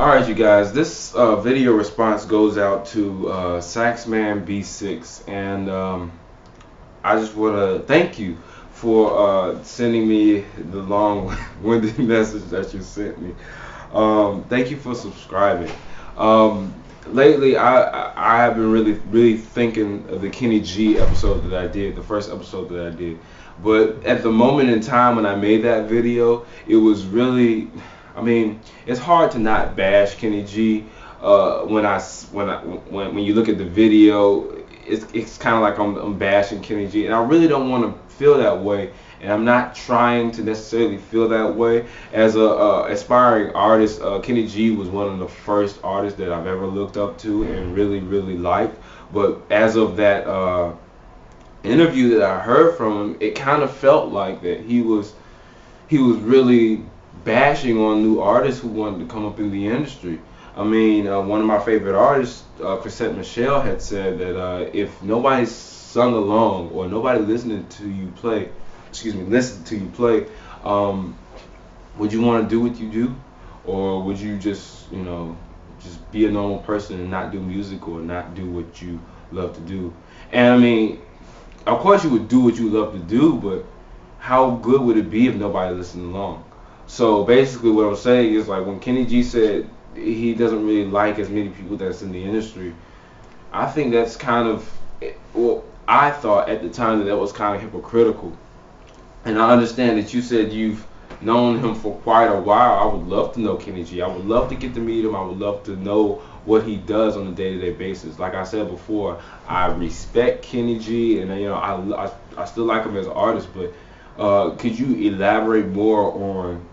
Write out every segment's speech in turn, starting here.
Alright, you guys, this video response goes out to Saxman B6, and I just want to thank you for sending me the long-winded message that you sent me. Thank you for subscribing. Lately, I have been really thinking of the Kenny G episode that I did, the first episode that I did. But at the moment in time when I made that video, it was really, I mean, it's hard to not bash Kenny G. When you look at the video, it's kind of like I'm bashing Kenny G, and I really don't want to feel that way. And I'm not trying to necessarily feel that way. As a aspiring artist, Kenny G was one of the first artists that I've ever looked up to and really liked. But as of that interview that I heard from him, it kind of felt like that he was really bashing on new artists who wanted to come up in the industry. I mean, one of my favorite artists, Chrisette Michelle, had said that if nobody's sung along or nobody listening to you play, would you want to do what you do, or would you just be a normal person and not do music or not do what you love to do? And I mean, of course you would do what you love to do, but how good would it be if nobody listened along? So basically what I'm saying is, like, when Kenny G said he doesn't really like as many people that's in the industry, I think that's kind of, well, I thought at the time that was kind of hypocritical. And I understand that you said you've known him for quite a while. I would love to know Kenny G. I would love to get to meet him. I would love to know what he does on a day-to-day basis. Like I said before, I respect Kenny G, and I still like him as an artist. But could you elaborate more on?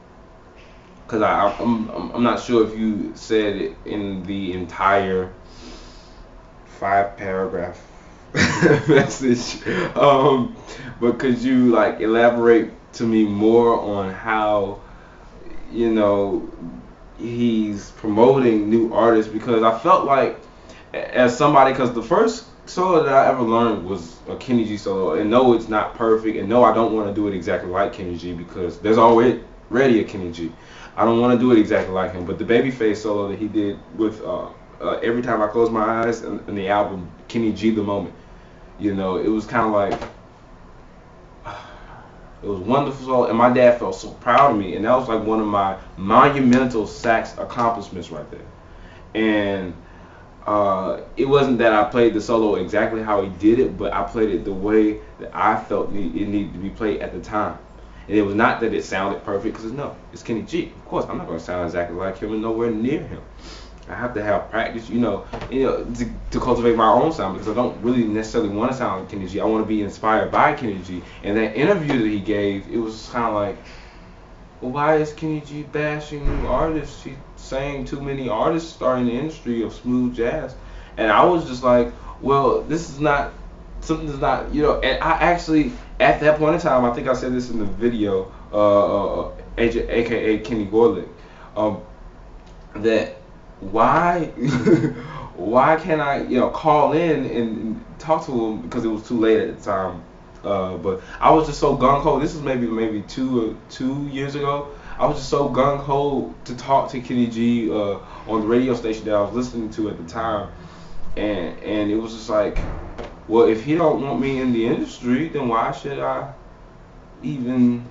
Because I'm not sure if you said it in the entire 5-paragraph message, but could you elaborate to me more on how he's promoting new artists? Because I felt like, as somebody, because the first solo that I ever learned was a Kenny G solo, and no, it's not perfect, and no, I don't want to do it exactly like Kenny G, because there's already a Kenny G. I don't want to do it exactly like him. But the Babyface solo that he did with Every Time I Close My Eyes in the album Kenny G The Moment, it was kind of like, it was wonderful solo, and my dad felt so proud of me, and that was like one of my monumental sax accomplishments right there. And it wasn't that I played the solo exactly how he did it, but I played it the way that I felt it needed to be played at the time. And it was not that it sounded perfect, because no, it's Kenny G. Of course, I'm not going to sound exactly like him and nowhere near him. I have to have practice, to cultivate my own sound, because I don't really necessarily want to sound like Kenny G. I want to be inspired by Kenny G. And that interview that he gave, it was kind of like, well, why is Kenny G bashing new artists? He's saying too many artists are in the industry of smooth jazz. And I was just like, well, this is not, something's not, and I actually, at that point in time, I think I said this in the video, aka Kenny Gorlick, that why why can't I call in and talk to him, because it was too late at the time, but I was just so gung-ho. This is maybe two years ago. I was just so gung-ho to talk to Kenny G on the radio station that I was listening to at the time, and it was just like, well, if he don't want me in the industry, then why should I even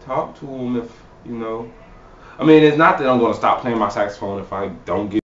talk to him? If I mean, it's not that I'm going to stop playing my saxophone if I don't get